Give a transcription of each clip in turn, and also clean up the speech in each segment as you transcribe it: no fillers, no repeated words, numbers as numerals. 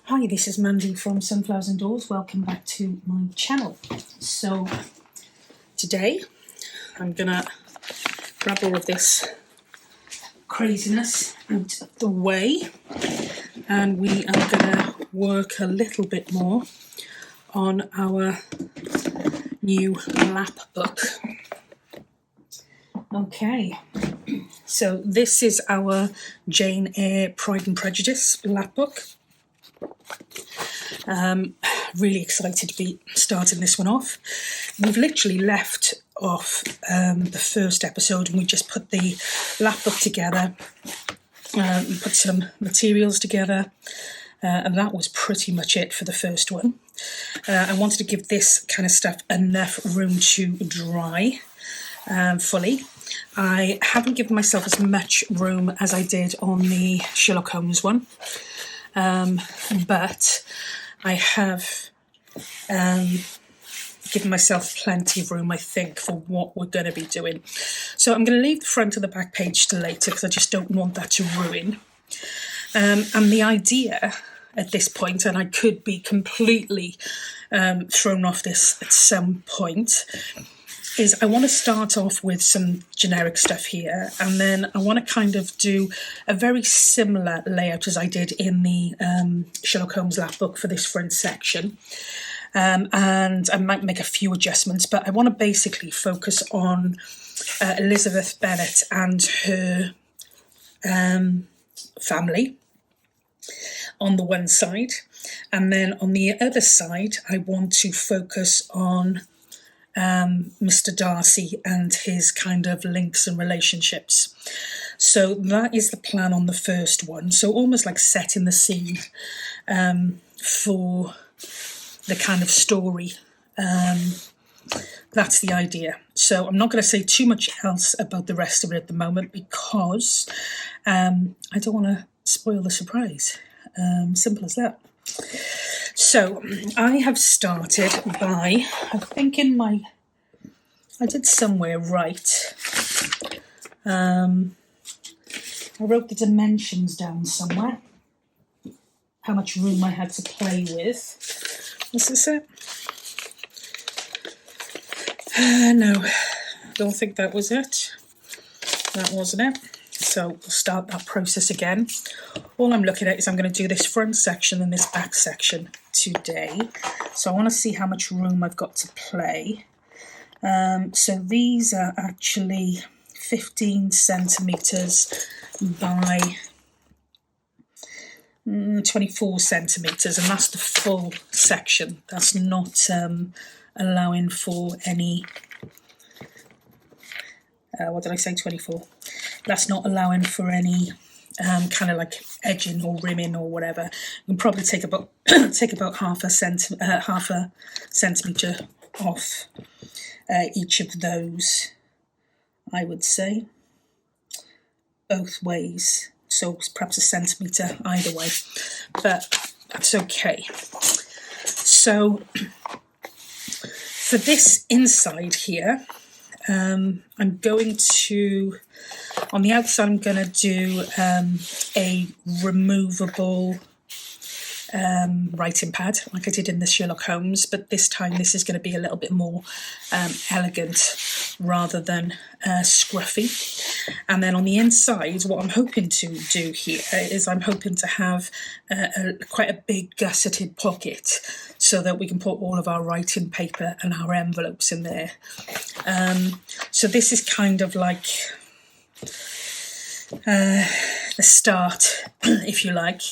Hi, this is Mandy from SunflowersAndDors. Welcome back to my channel. So today I'm gonna grab all of this craziness out of the way, and we are gonna work a little bit more on our new lap book. Okay, so this is our Jane Eyre Pride and Prejudice lap book. Really excited to be starting this one off. We've literally left off the first episode and we just put the lap book together, we put some materials together, and that was pretty much it for the first one. I wanted to give this kind of stuff enough room to dry fully. I haven't given myself as much room as I did on the Sherlock Holmes one, but I have given myself plenty of room, I think, for what we're going to be doing. So I'm going to leave the front and the back page to later because I just don't want that to ruin. And the idea at this point, and I could be completely thrown off this at some point, is I want to start off with some generic stuff here, and then I want to kind of do a very similar layout as I did in the Sherlock Holmes lap book for this front section. And I might make a few adjustments, but I want to basically focus on Elizabeth Bennet and her family on the one side, and then on the other side I want to focus on Mr. Darcy and his kind of links and relationships. So that is the plan on the first one, so almost like setting the scene for the kind of story. That's the idea. So I'm not going to say too much else about the rest of it at the moment because I don't want to spoil the surprise. Simple as that. So I have started by, I think I did somewhere right. I wrote the dimensions down somewhere, how much room I had to play with. Was this it? No, don't think that was it. That wasn't it. So we'll start that process again. All I'm looking at is I'm going to do this front section and this back section today. So I want to see how much room I've got to play. So these are actually 15 centimetres by 24 centimetres, and that's the full section. That's not allowing for any, what did I say, 24? That's not allowing for any kind of like edging or rimming or whatever. You can probably take about half a centimetre off each of those, I would say, both ways. So perhaps a centimetre either way, but that's okay. So for this inside here, I'm going to, on the outside, I'm going to do a removable writing pad like I did in the Sherlock Holmes, but this time this is going to be a little bit more elegant rather than scruffy. And then on the inside, what I'm hoping to do here is I'm hoping to have quite a big gusseted pocket so that we can put all of our writing paper and our envelopes in there. So this is kind of like the start, if you like.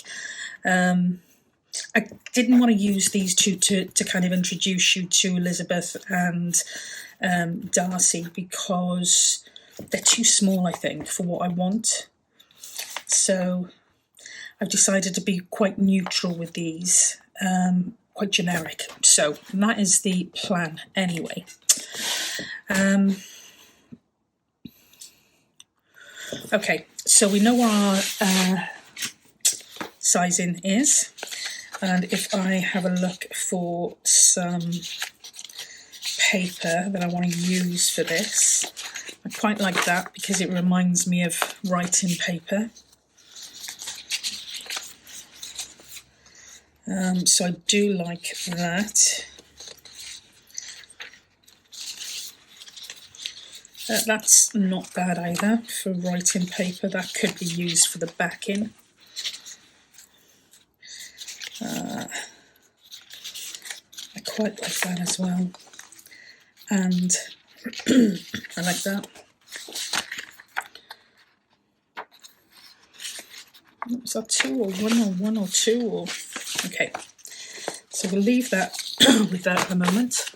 I didn't want to use these two to kind of introduce you to Elizabeth and Darcy because they're too small, I think, for what I want. So I've decided to be quite neutral with these, quite generic. So that is the plan anyway. Okay, so we know what our sizing is. And if I have a look for some paper that I want to use for this, I quite like that because it reminds me of writing paper. So I do like that. That's not bad either for writing paper. That could be used for the backing. I quite like that as well. And I like that. Was that 2 or 1 or 1 or 2 or... Okay, so we'll leave that with that at the moment.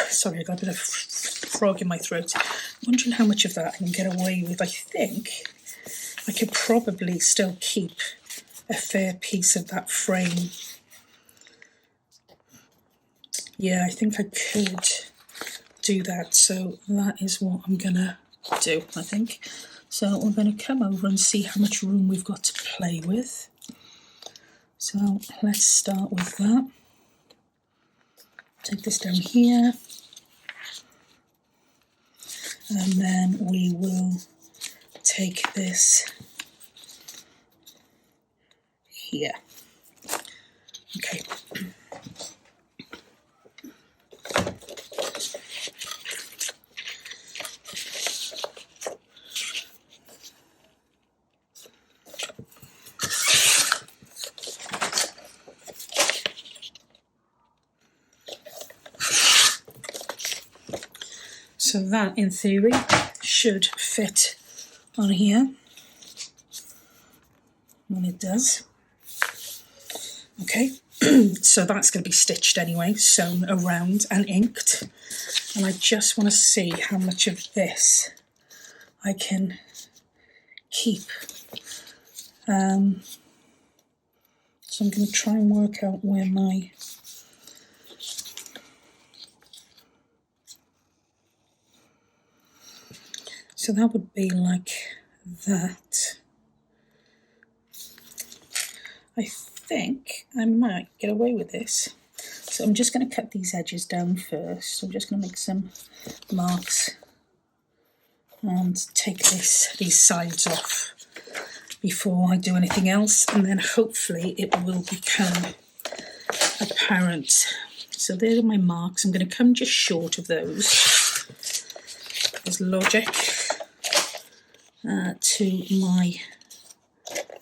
Sorry, I got a bit of frog in my throat. I'm wondering how much of that I can get away with. I think I could probably still keep a fair piece of that frame. Yeah, I think I could do that. So that is what I'm gonna do, I think. So we're going to come over and see how much room we've got to play with. So let's start with that. Take this down here. And then we will take this here. Okay. So that, in theory, should fit on here, and it does. Okay, so that's going to be stitched anyway, sewn around and inked. And I just want to see how much of this I can keep. So I'm going to try and work out where my... So that would be like that. I think I might get away with this. So I'm just going to cut these edges down first. I'm just going to make some marks and take these sides off before I do anything else, and then hopefully it will become apparent. So there are my marks. I'm going to come just short of those. There's logic to my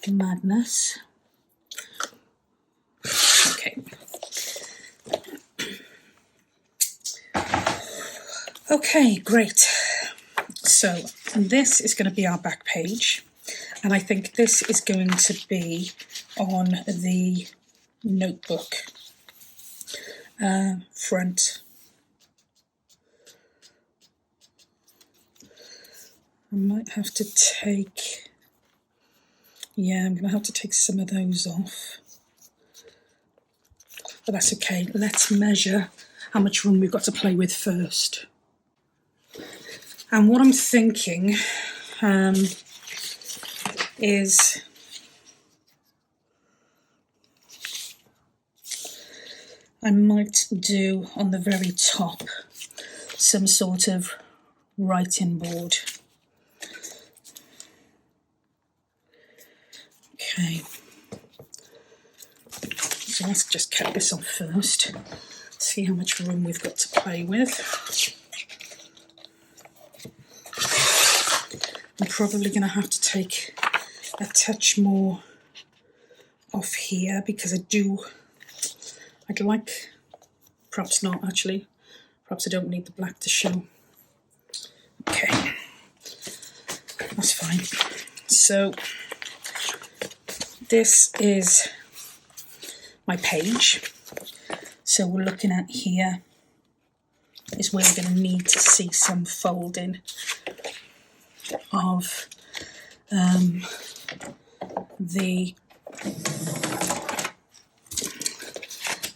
madness. Okay. Okay, great. So this is going to be our back page, and I think this is going to be on the notebook front. I might have to take, yeah, I'm going to have to take some of those off. But that's okay. Let's measure how much room we've got to play with first. And what I'm thinking is I might do on the very top some sort of writing board. Okay, so let's just cut this off first, see how much room we've got to play with. I'm probably going to have to take a touch more off here because I'd like, perhaps not actually, perhaps I don't need the black to show. Okay, that's fine. So this is my page. So we're looking at here is where we're going to need to see some folding of the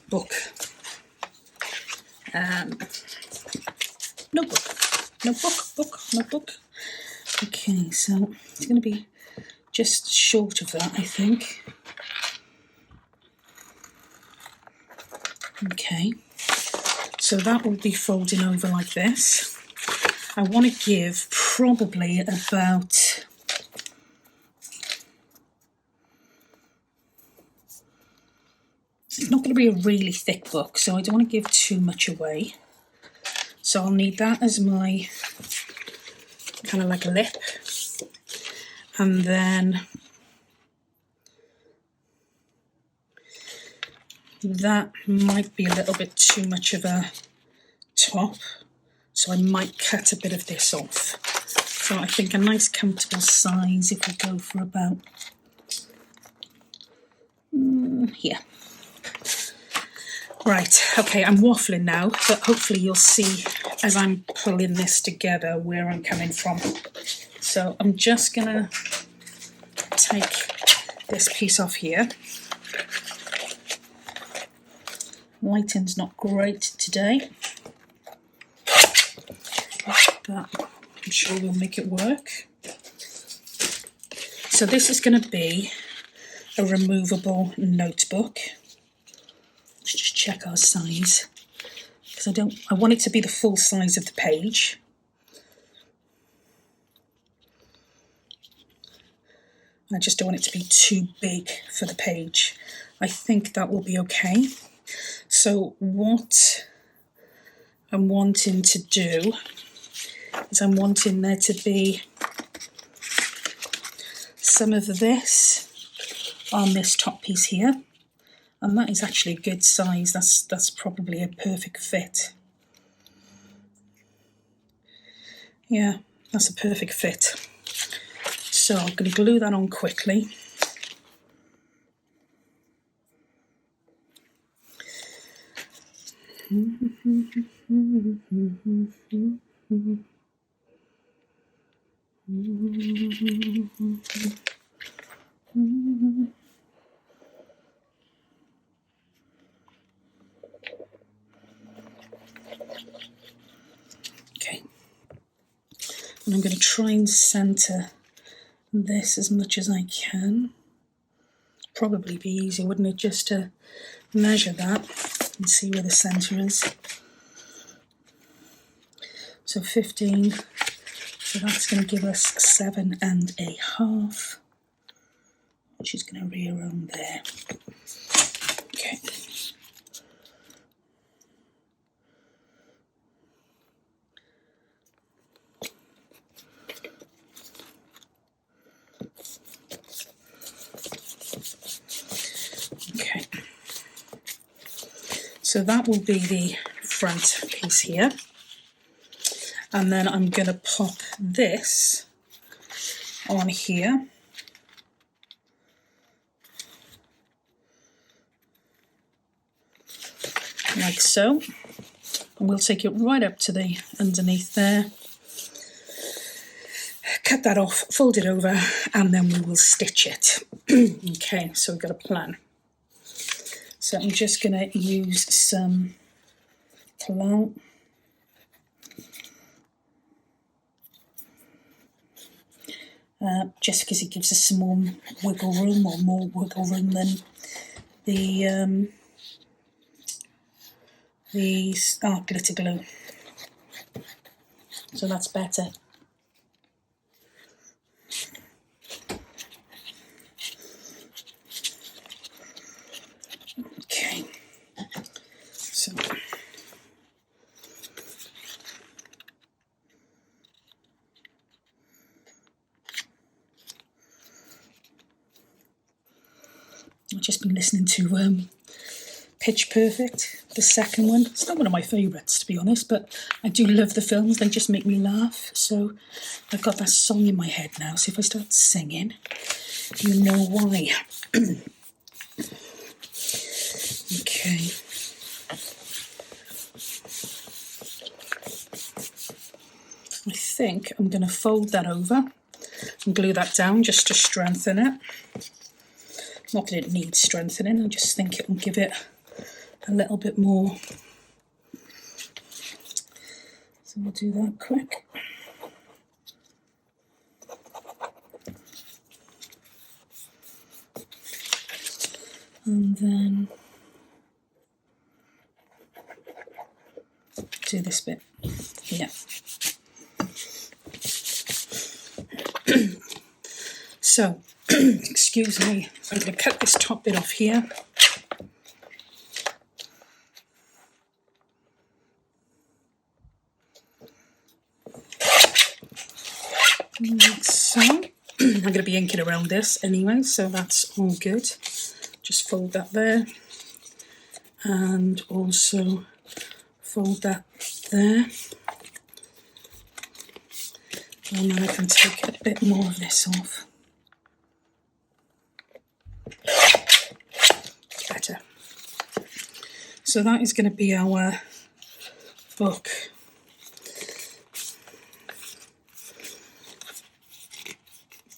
book. Notebook. Okay, so it's going to be just short of that, I think. Okay, so that will be folding over like this. I want to give probably about It's not going to be a really thick book, so I don't want to give too much away. So I'll need that as my kind of like a lip. And then that might be a little bit too much of a top, so I might cut a bit of this off. So I think a nice comfortable size if we go for about here. Right, okay, I'm waffling now, but hopefully you'll see as I'm pulling this together where I'm coming from. So I'm just gonna take this piece off here. Lighting's not great today, but I'm sure we'll make it work. So this is going to be a removable notebook. Let's just check our size, because I want it to be the full size of the page. I just don't want it to be too big for the page. I think that will be okay. So what I'm wanting to do is I'm wanting there to be some of this on this top piece here, and that is actually a good size. That's probably a perfect fit. Yeah, that's a perfect fit. So I'm going to glue that on quickly. Okay, and I'm going to try and centre this as much as I can. Probably be easier, wouldn't it, just to measure that and see where the centre is. So 15, so that's going to give us 7.5, which is going to be around there. Okay. Okay. So that will be the front piece here. And then I'm going to pop this on here. Like so. And we'll take it right up to the underneath there. Cut that off, fold it over, and then we will stitch it. Okay, so we've got a plan. So I'm just going to use some clout. Just because it gives us some more wiggle room, or more wiggle room than the glitter glue. So that's better. Okay, so I've just been listening to Pitch Perfect, the second one. It's not one of my favourites, to be honest, but I do love the films. They just make me laugh. So I've got that song in my head now. So if I start singing, you know why. Okay. I think I'm going to fold that over and glue that down just to strengthen it. Not that it needs strengthening, I just think it will give it a little bit more. So we'll do that quick. And then do this bit. Yeah. So, excuse me, I'm going to cut this top bit off here. So I'm going to be inking around this anyway, so that's all good. Just fold that there, and also fold that there, and then I can take a bit more of this off. Better. So that is going to be our book.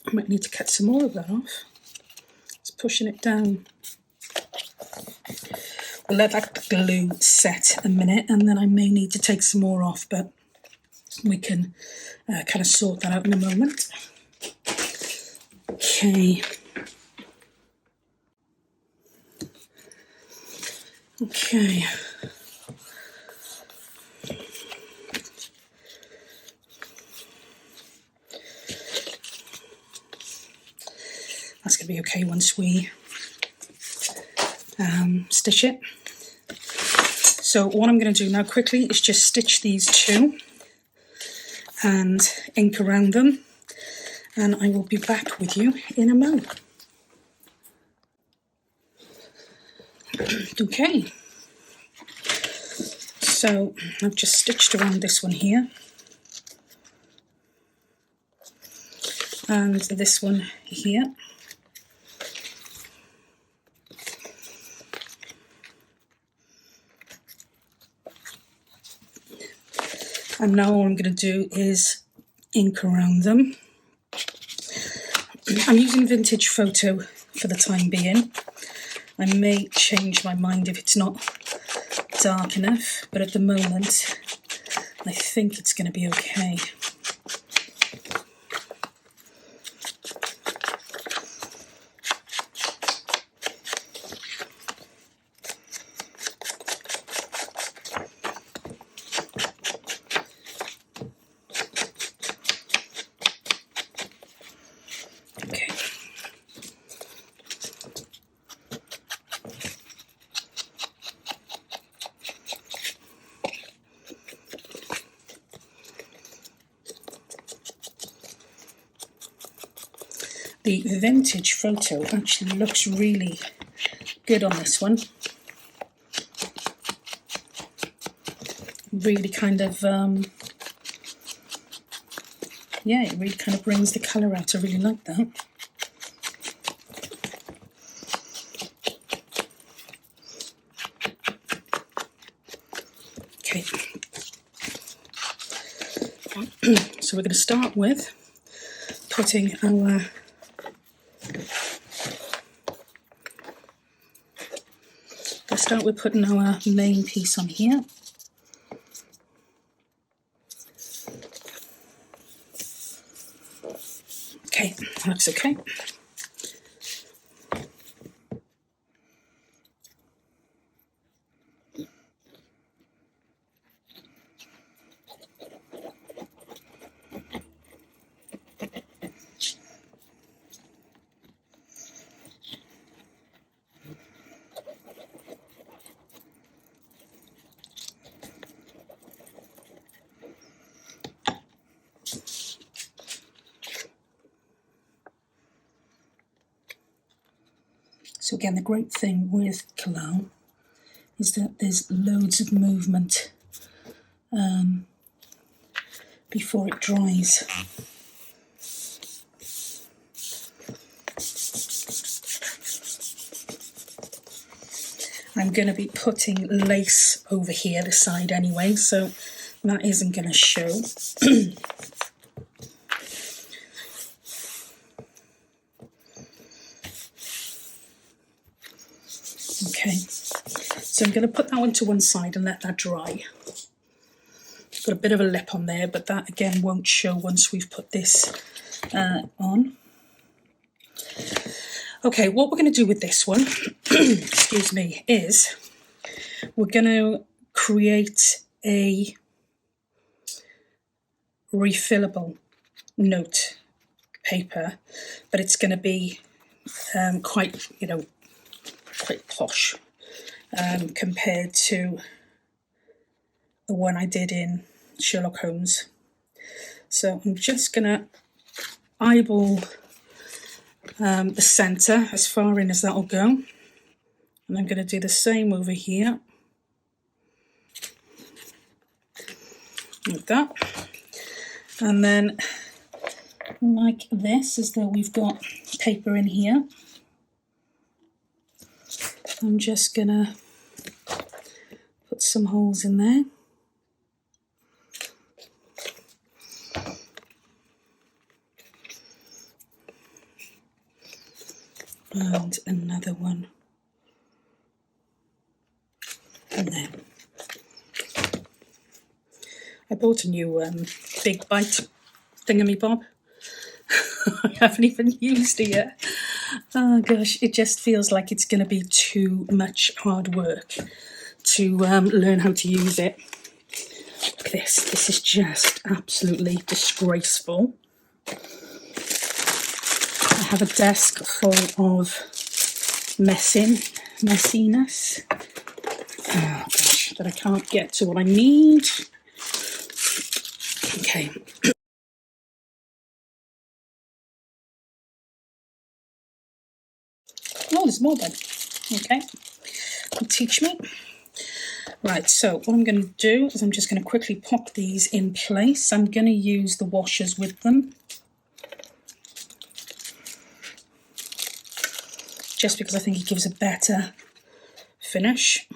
I might need to cut some more of that off. It's pushing it down. We'll let that glue set a minute, and then I may need to take some more off, but we can kind of sort that out in a moment. Okay. Okay. That's going to be okay once we stitch it. So what I'm going to do now quickly is just stitch these two and ink around them, and I will be back with you in a moment. Okay, so I've just stitched around this one here, and this one here. And now all I'm going to do is ink around them. I'm using vintage photo for the time being. I may change my mind if it's not dark enough, but at the moment I think it's going to be okay. The vintage photo actually looks really good on this one. Really kind of, yeah, it really kind of brings the colour out. I really like that. Okay. So we're going to start with putting our main piece on here. Okay, looks okay. So again, the great thing with collage is that there's loads of movement before it dries. I'm going to be putting lace over here, this side anyway, so that isn't going to show. Okay, so I'm going to put that one to one side and let that dry. Got a bit of a lip on there, but that again won't show once we've put this on. Okay, what we're going to do with this one, excuse me, is we're going to create a refillable note paper, but it's going to be quite, quite posh compared to the one I did in Sherlock Holmes. So I'm just going to eyeball the centre as far in as that'll go, and I'm going to do the same over here like that, and then like this, as though we've got paper in here. I'm just gonna put some holes in there. And another one in there. I bought a new Big Bite thingamy-bob. I haven't even used it yet. Oh gosh, it just feels like it's going to be too much hard work to learn how to use it. Look at this. This is just absolutely disgraceful. I have a desk full of messiness. Oh gosh, that I can't get to what I need. Okay. Oh, there's more then. Okay. Teach me. Right, so what I'm going to do is I'm just going to quickly pop these in place. I'm going to use the washers with them, just because I think it gives a better finish.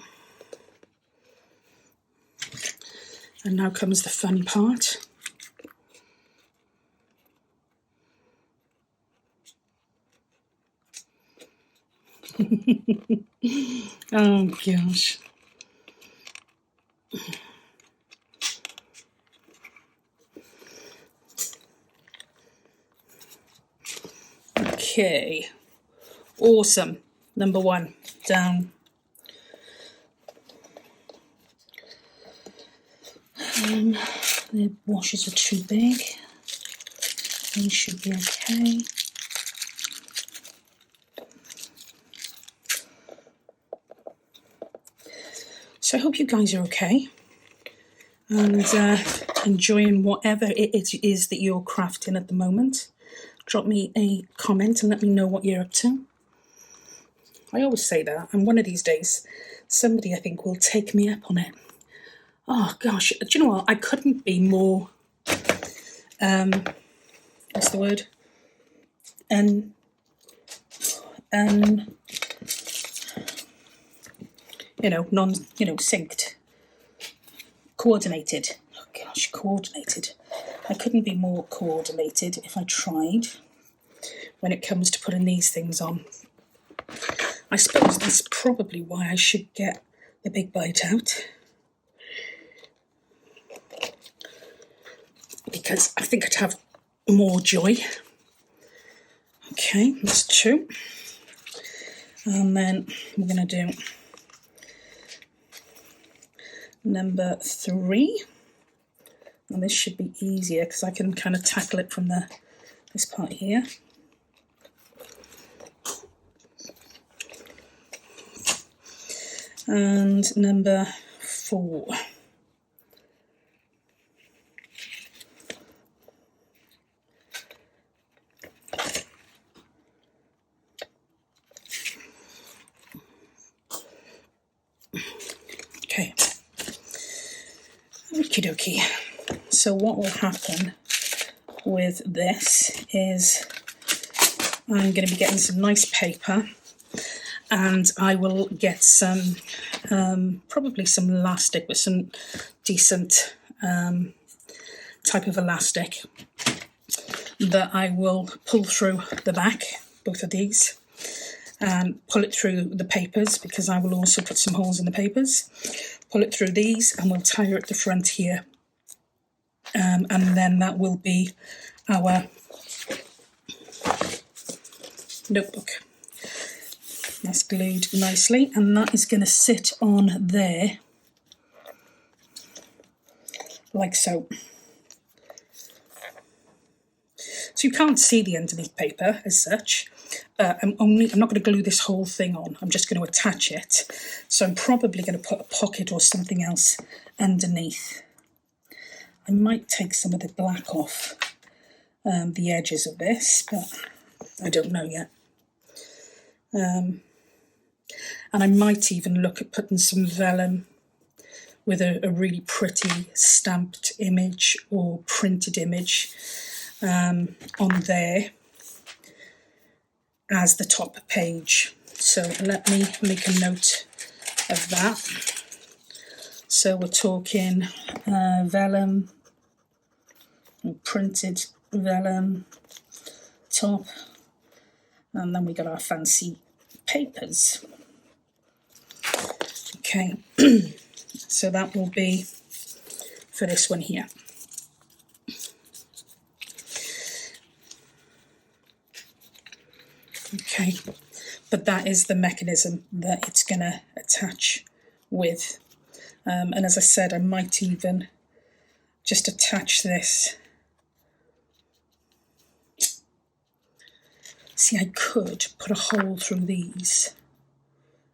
And now comes the fun part. Oh gosh. Okay, awesome. Number one down. The washers are too big. These should be okay. So I hope you guys are okay and enjoying whatever it is that you're crafting at the moment. Drop me a comment and let me know what you're up to. I always say that, and one of these days somebody, I think, will take me up on it. Oh gosh, do you know what? I couldn't be more, what's the word? Synced. Coordinated. Oh gosh, coordinated. I couldn't be more coordinated if I tried when it comes to putting these things on. I suppose that's probably why I should get the Big Bite out, because I think I'd have more joy. Okay, that's two. And then we're going to do number three. And this should be easier because I can kind of tackle it from this part here. And number four. Okay. Okie dokie. So what will happen with this is I'm going to be getting some nice paper, and I will get some, probably some elastic, with some decent type of elastic that I will pull through the back, both of these, and pull it through the papers, because I will also put some holes in the papers. Pull it through these, and we'll tie her at the front here. And then that will be our notebook. That's glued nicely, and that is going to sit on there like so. So you can't see the underneath paper as such. I'm not going to glue this whole thing on. I'm just going to attach it. So I'm probably going to put a pocket or something else underneath. I might take some of the black off the edges of this, but I don't know yet. And I might even look at putting some vellum with a really pretty stamped image or printed image on there as the top page. So let me make a note of that. So we're talking vellum, printed vellum top, and then we got our fancy papers. Okay, so that will be for this one here. Okay, but that is the mechanism that it's going to attach with. And as I said, I might even just attach this. See, I could put a hole through these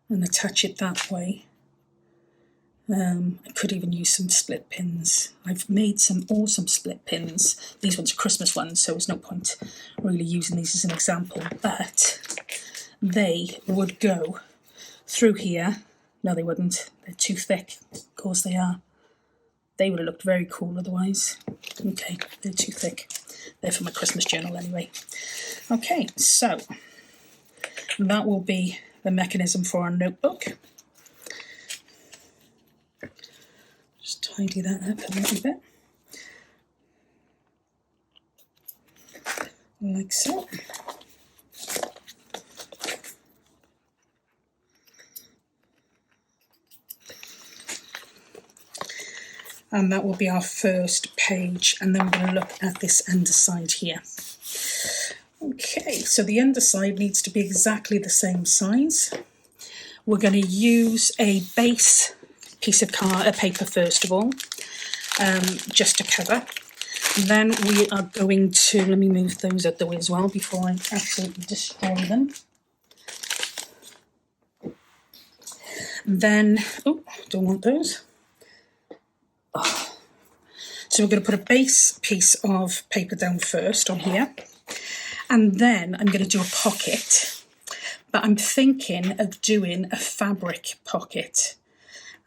and attach it that way. I could even use some split pins. I've made some awesome split pins. These ones are Christmas ones, so there's no point really using these as an example, but they would go through here. No, they wouldn't. They're too thick. Of course they are. They would have looked very cool otherwise. Okay, they're too thick. They're for my Christmas journal anyway. Okay, so that will be the mechanism for our notebook. Just tidy that up a little bit. Like so. And that will be our first page, and then we're going to look at this underside here. Okay, so the underside needs to be exactly the same size. We're going to use a base piece of paper first of all, just to cover. And then we are going to, let me move those out of the way as well before I absolutely destroy them. Then, oh, don't want those. So we're going to put a base piece of paper down first on here, and then I'm going to do a pocket, but I'm thinking of doing a fabric pocket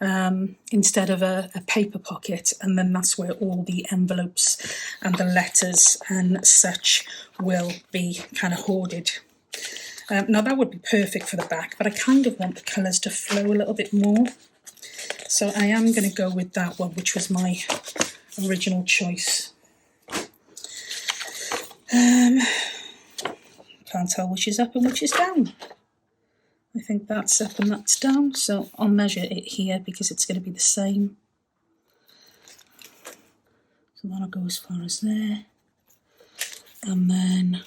instead of a paper pocket, and then that's where all the envelopes and the letters and such will be kind of hoarded. Now that would be perfect for the back, but I kind of want the colours to flow a little bit more. So I am going to go with that one, which was my original choice. Can't tell which is up and which is down. I think that's up and that's down, so I'll measure it here because it's going to be the same. So that'll go as far as there. And then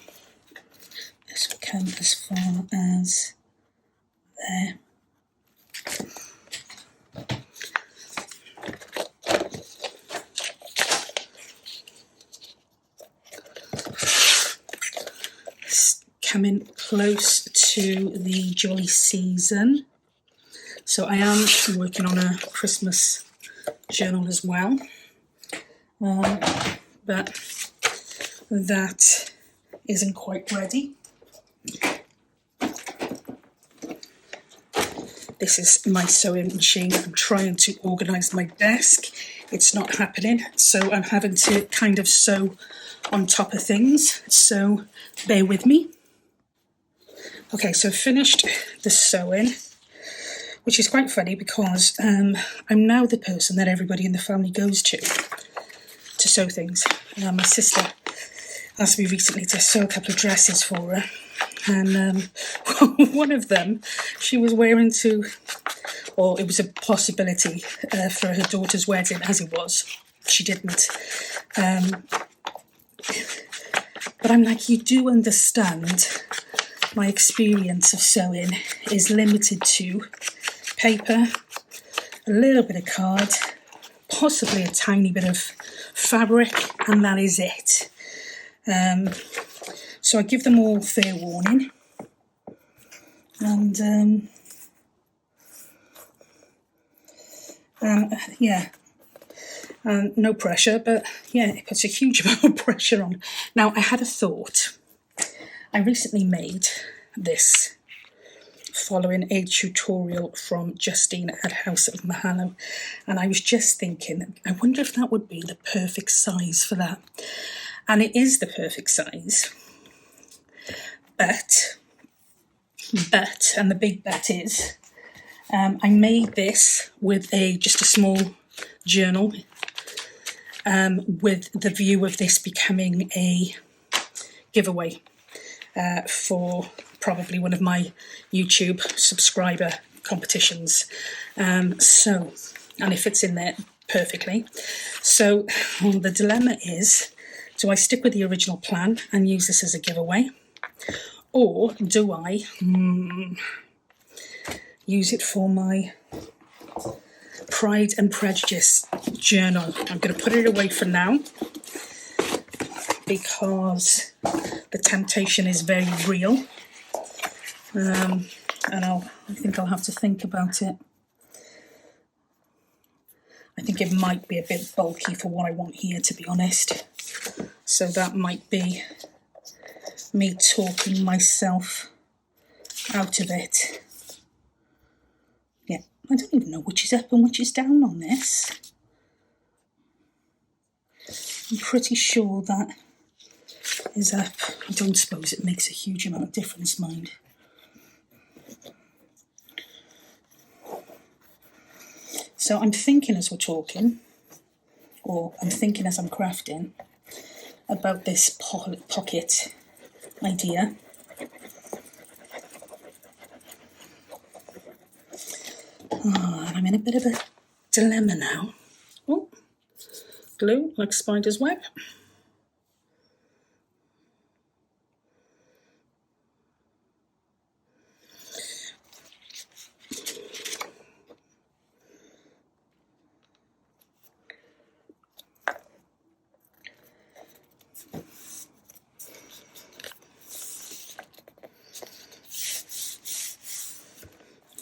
this will come as far as there. Coming close to the jolly season. So I am working on a Christmas journal as well. But that isn't quite ready. This is my sewing machine. I'm trying to organise my desk. It's not happening, so I'm having to kind of sew on top of things. So bear with me. Okay, so finished the sewing, which is quite funny because I'm now the person that everybody in the family goes to sew things. My sister asked me recently to sew a couple of dresses for her, and one of them she was wearing to, or it was a possibility for her daughter's wedding, as it was. She didn't. But I'm like, you do understand my experience of sewing is limited to paper, a little bit of card, possibly a tiny bit of fabric, and that is it. So I give them all fair warning, and yeah, And no pressure, but yeah, it puts a huge amount of pressure on. Now, I had a thought. I recently made this following a tutorial from Justine at House of Mahalo, and I was just thinking, I wonder if that would be the perfect size for that. And it is the perfect size, but, and the big but is, I made this with just a small journal, with the view of this becoming a giveaway for probably one of my YouTube subscriber competitions. And it fits in there perfectly. So the dilemma is, do I stick with the original plan and use this as a giveaway? Or do I use it for my Pride and Prejudice journal? I'm going to put it away for now, because the temptation is very real. And I think I'll have to think about it. I think it might be a bit bulky for what I want here, to be honest. So that might be me talking myself out of it. Yeah, I don't even know which is up and which is down on this. I'm pretty sure that is up. I don't suppose it makes a huge amount of difference, mind. So I'm thinking as we're talking, or I'm thinking as I'm crafting, about this pocket idea. And I'm in a bit of a dilemma now. Oh, glue like spider's web.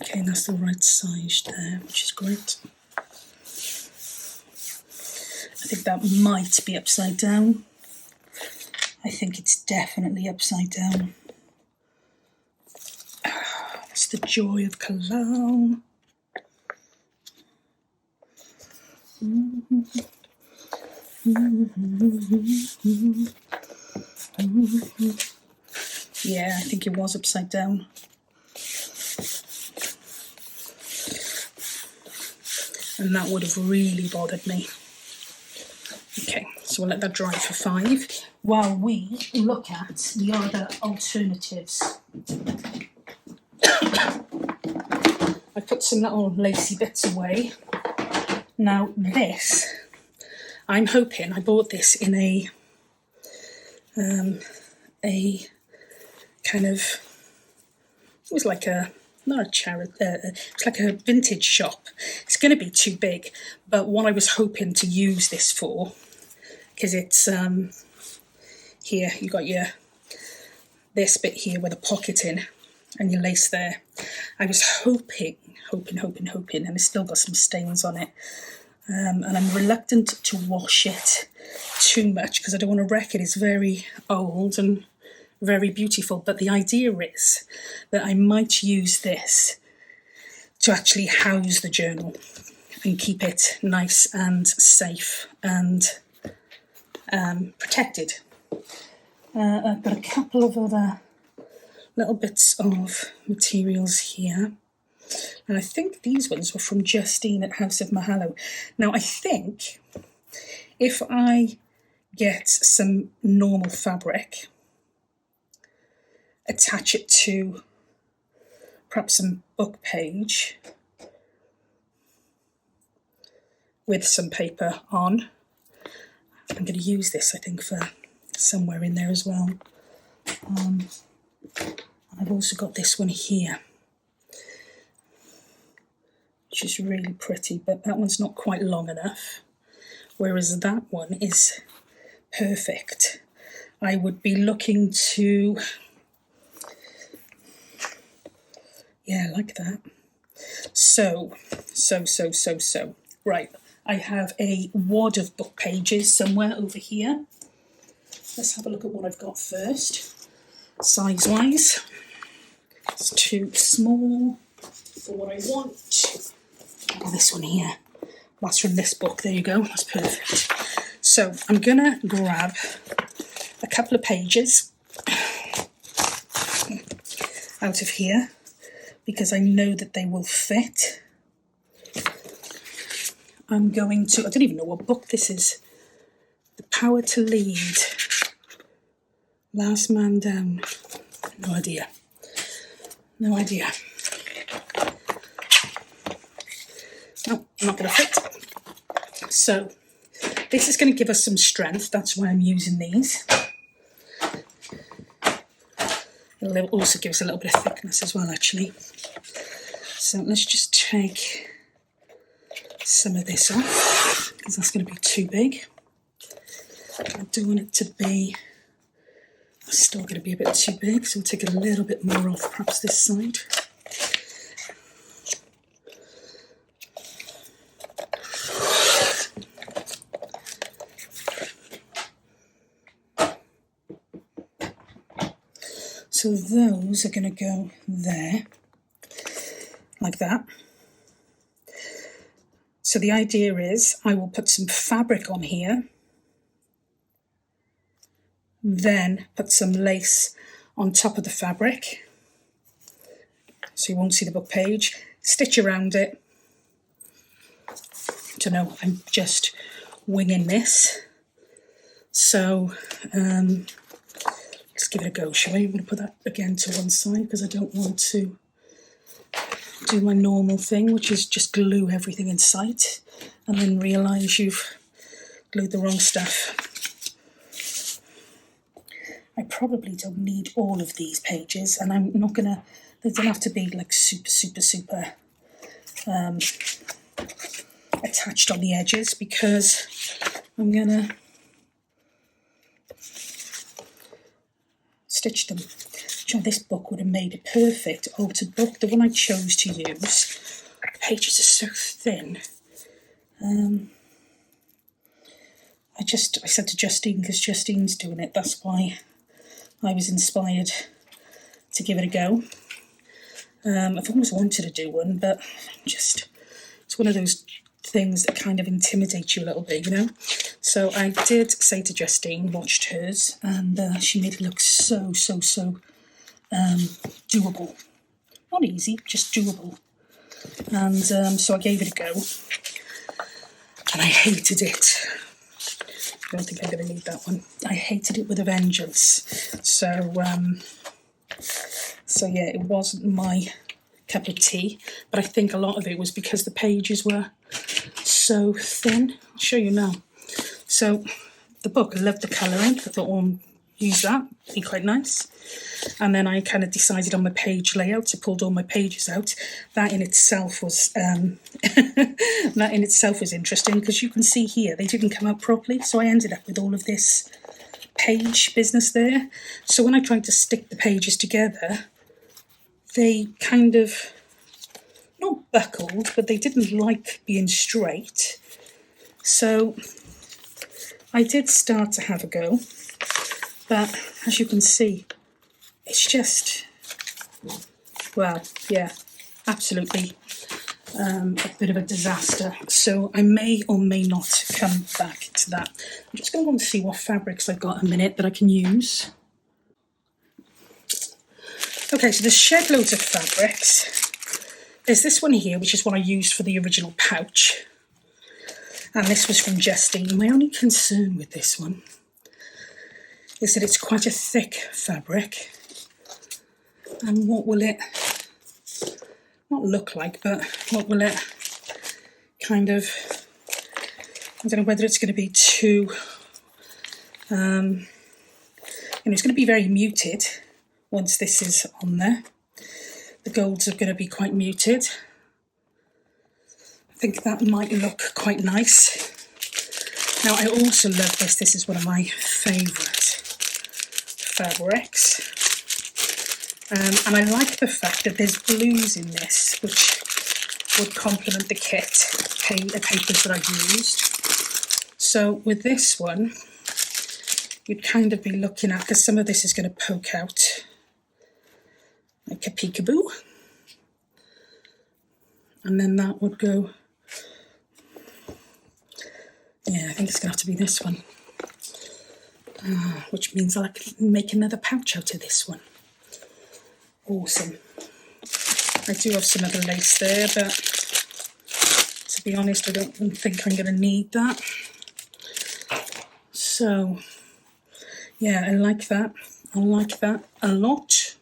Okay, that's the right size there, which is great. I think that might be upside down. I think it's definitely upside down. That's the joy of cologne. Yeah, I think it was upside down. And that would have really bothered me. Okay, so we'll let that dry for 5 while we look at the other alternatives. I put some little lacy bits away. Now this, I'm hoping, I bought this in a kind of, it was like a, not a charity, it's like a vintage shop. It's going to be too big, but what I was hoping to use this for, because it's, here, you got this bit here with a pocket in, and your lace there. I was hoping, and it's still got some stains on it, and I'm reluctant to wash it too much, because I don't want to wreck it. It's very old and very beautiful, but the idea is that I might use this to actually house the journal and keep it nice and safe and protected. I've got a couple of other little bits of materials here, and I think these ones were from Justine at House of Mahalo. Now I think if I get some normal fabric, attach it to perhaps some book page with some paper on. I'm going to use this, I think, for somewhere in there as well. I've also got this one here, which is really pretty, but that one's not quite long enough, whereas that one is perfect. I would be looking to, yeah, like that. So. Right, I have a wad of book pages somewhere over here. Let's have a look at what I've got first. Size-wise, it's too small for what I want. Oh, this one here. That's from this book. There you go. That's perfect. So I'm going to grab a couple of pages out of here because I know that they will fit. I'm going to, I don't even know what book this is. The Power to Lead. Last Man Down. No idea. No idea. No, not going to fit. So this is going to give us some strength. That's why I'm using these. It'll also give us a little bit of thickness as well, actually. So let's just take some of this off because that's going to be too big. I don't want it to be, it's still going to be a bit too big, so we'll take a little bit more off, perhaps this side. So those are going to go there, like that. So the idea is I will put some fabric on here, then put some lace on top of the fabric, so you won't see the book page, stitch around it. I don't know, I'm just winging this. So let's give it a go, shall we? I'm going to put that again to one side because I don't want to do my normal thing, which is just glue everything in sight and then realise you've glued the wrong stuff. I probably don't need all of these pages, and I'm not gonna, they don't have to be like super attached on the edges because I'm gonna stitch them. This book would have made a perfect altered book. The one I chose to use, the pages are so thin. I said to Justine, because Justine's doing it, that's why I was inspired to give it a go. I've always wanted to do one, but it's one of those things that kind of intimidate you a little bit, you know? So I did say to Justine, watched hers, and she made it look so doable. Not easy, just doable. And so I gave it a go, and I hated it. I don't think I'm going to need that one. I hated it with a vengeance. So yeah, it wasn't my cup of tea, but I think a lot of it was because the pages were so thin. I'll show you now. So the book, I loved the colouring. I thought, oh, use that, it'd be quite nice. And then I kind of decided on my page layout. I pulled all my pages out. That in itself was interesting because you can see here they didn't come out properly. So I ended up with all of this page business there. So when I tried to stick the pages together, they kind of not buckled, but they didn't like being straight. So I did start to have a go, but as you can see, it's just, well, yeah, absolutely a bit of a disaster. So I may or may not come back to that. I'm just going to want to see what fabrics I've got in a minute that I can use. Okay, so there's shed loads of fabrics. There's this one here, which is what I used for the original pouch. And this was from Justine. My only concern with this one is that it's quite a thick fabric. And what will it not look like, but what will it kind of, I don't know whether it's going to be too, it's going to be very muted once this is on there. The golds are going to be quite muted. I think that might look quite nice. Now I also love this. This is one of my favourite fabrics. And I like the fact that there's blues in this, which would complement the kit papers that I've used. So with this one, you'd kind of be looking at, because some of this is going to poke out like a peekaboo. And then that would go, yeah, I think it's going to have to be this one. Which means I can make another pouch out of this one. Awesome. I do have some other lace there, but to be honest, I don't think I'm going to need that. So, yeah, I like that. I like that a lot.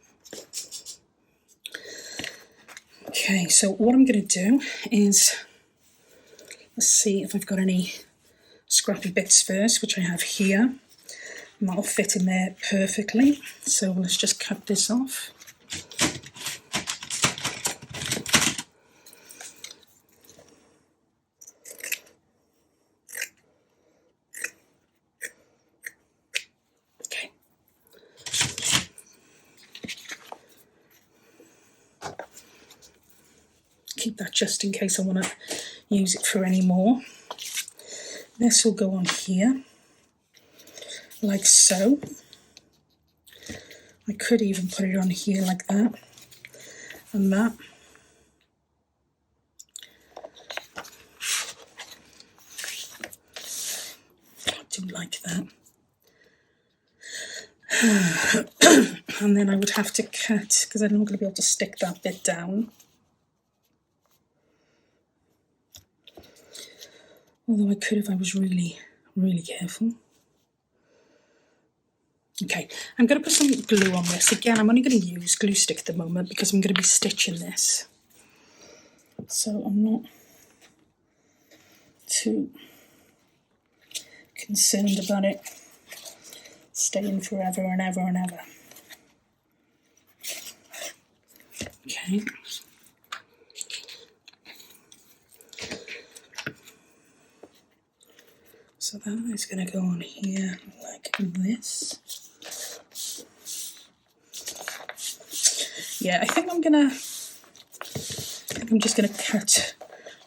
Okay, so what I'm going to do is, let's see if I've got any scrappy bits first, which I have here. And that'll fit in there perfectly. So let's just cut this off. Okay. Keep that just in case I want to use it for any more. This will go on here. Like so. I could even put it on here like that and that. I do like that. And then I would have to cut, because I'm not going to be able to stick that bit down. Although I could if I was really, really careful. Okay, I'm going to put some glue on this. Again, I'm only going to use glue stick at the moment because I'm going to be stitching this. So I'm not too concerned about it staying forever and ever and ever. Okay. So that is going to go on here like this. Yeah, I think I'm just gonna cut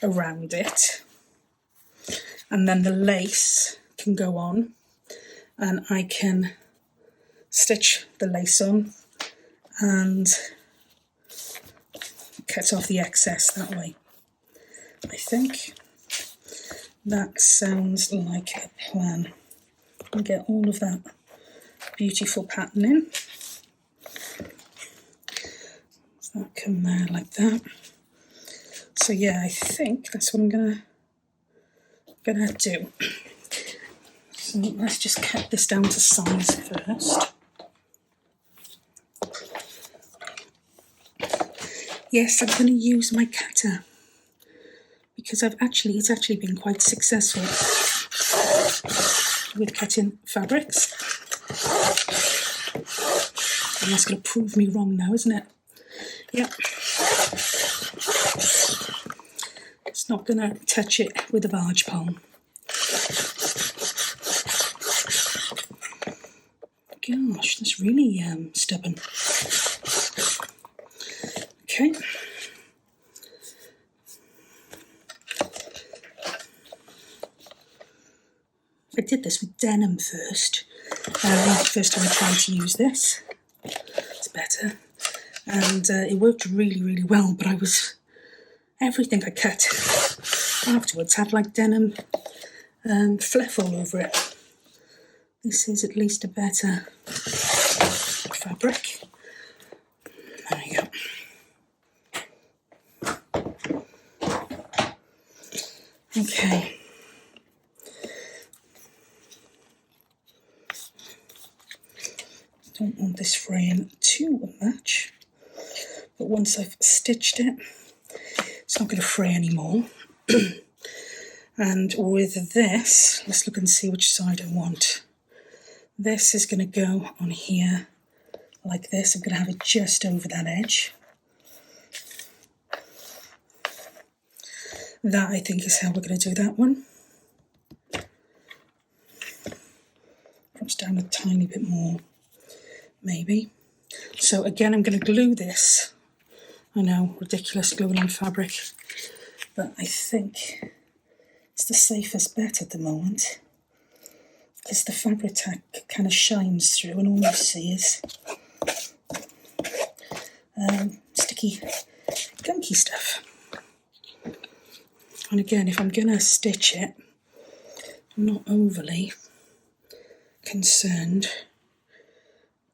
around it, and then the lace can go on, and I can stitch the lace on and cut off the excess that way. I think that sounds like a plan. I'll get all of that beautiful pattern in. That come there like that. So yeah, I think that's what I'm gonna do. So let's just cut this down to size first. Yes, I'm gonna use my cutter because it's actually been quite successful with cutting fabrics. And that's gonna prove me wrong now, isn't it? Yep. It's not going to touch it with a barge pole. Gosh, that's really stubborn. Okay. I did this with denim first. First time I tried to use this. It's better. And it worked really, really well, but everything I cut afterwards had like denim fluff all over it. This is at least a better fabric. There we go. Okay. Don't want this fraying too much. But once I've stitched it, it's not going to fray anymore. And with this, let's look and see which side I want. This is going to go on here like this. I'm going to have it just over that edge. That, I think, is how we're going to do that one. Perhaps down a tiny bit more, maybe. So again, I'm going to glue this. I know, ridiculous gluing on fabric. but I think it's the safest bet at the moment, because the fabric tack kind of shines through and all you see is sticky, gunky stuff. And again, if I'm going to stitch it, I'm not overly concerned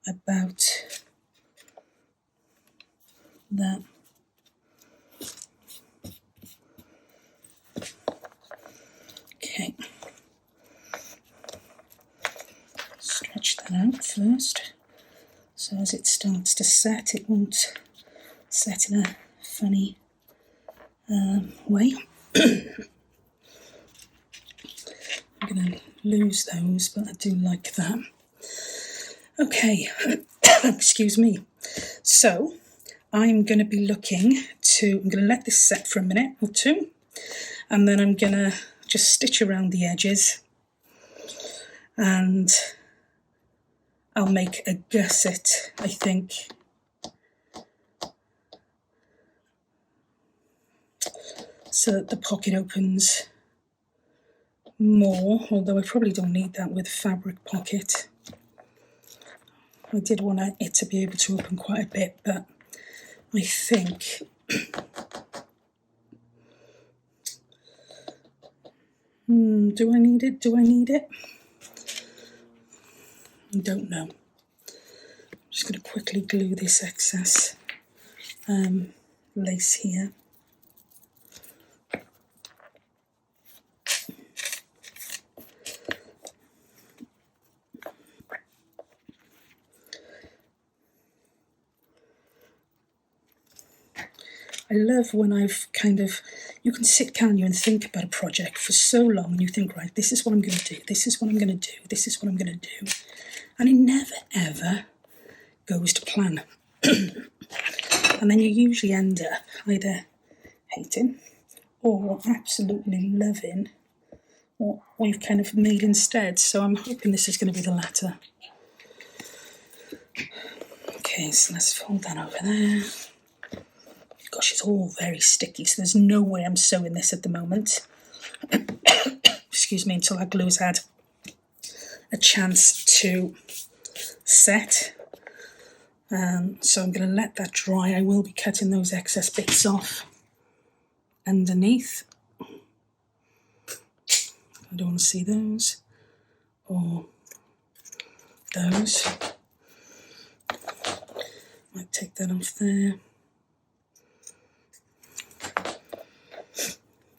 about that. Okay, stretch that out first, so as it starts to set, it won't set in a funny way. I'm going to lose those, but I do like that. Okay, excuse me. So I'm going to be looking to, I'm going to let this set for a minute or two, and then I'm going to just stitch around the edges, and I'll make a gusset, I think, so that the pocket opens more, although I probably don't need that with fabric pocket. I did want it to be able to open quite a bit, but I think do I need it? Do I need it? I don't know. I'm just going to quickly glue this excess lace here. I love when I've kind of, you can sit, can't you, and think about a project for so long, and you think, right, this is what I'm going to do, this is what I'm going to do, this is what I'm going to do, and it never ever goes to plan. And then you usually end up either hating or absolutely loving what you've kind of made instead. So I'm hoping this is going to be the latter. Okay, so let's fold that over there. Gosh, it's all very sticky, so there's no way I'm sewing this at the moment. Excuse me, until that glue's had a chance to set. So I'm going to let that dry. I will be cutting those excess bits off underneath. I don't want to see those or those. Might take that off there.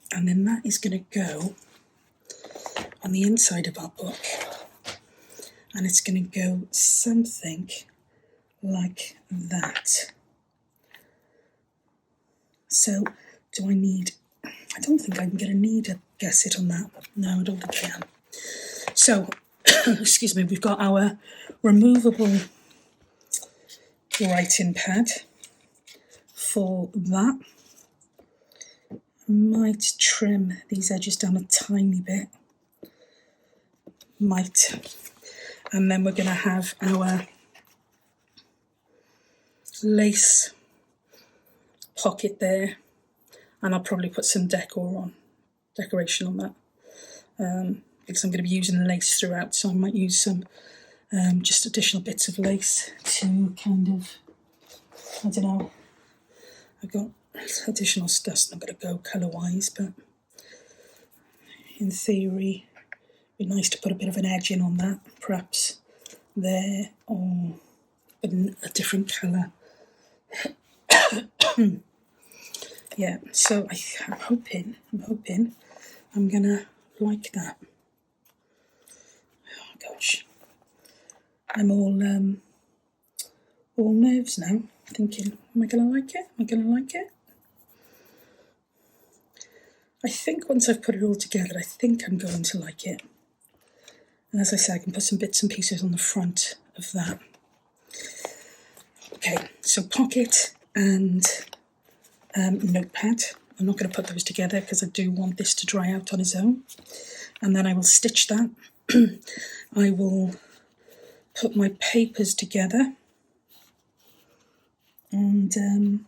And then that is going to go on the inside of our book. And it's going to go something like that. So, do I need... I don't think I'm going to need a gusset on that. No, I don't think I am. So, excuse me, we've got our removable writing pad for that. I might trim these edges down a tiny bit. Might. And then we're going to have our lace pocket there, and I'll probably put some decoration on that, because I'm going to be using lace throughout, so I might use some just additional bits of lace to kind of, I don't know, I've got additional stuff, it's not going to go colour-wise, but in theory it'd be nice to put a bit of an edge in on that, perhaps there, or a different colour. Yeah, so I'm hoping I'm gonna like that. Oh gosh, I'm all nerves now, thinking, am I gonna like it? Am I gonna like it? I think once I've put it all together, I think I'm going to like it. And as I said, I can put some bits and pieces on the front of that. Okay, so pocket and notepad. I'm not going to put those together because I do want this to dry out on its own. And then I will stitch that. I will put my papers together. And then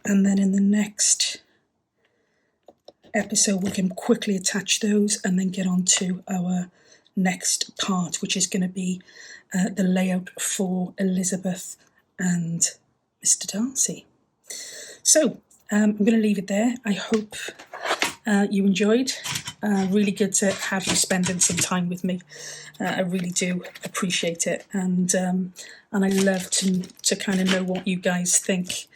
in the next episode we can quickly attach those and then get on to our next part, which is going to be the layout for Elizabeth and Mr. Darcy. So I'm going to leave it there. I hope you enjoyed. Really good to have you spending some time with me. I really do appreciate it, and I love to kind of know what you guys think.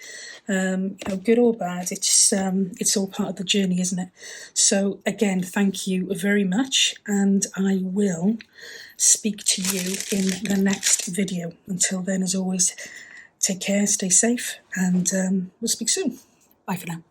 Good or bad, it's all part of the journey, isn't it? So again, thank you very much, and I will speak to you in the next video. Until then, as always, take care, stay safe, and we'll speak soon. Bye for now.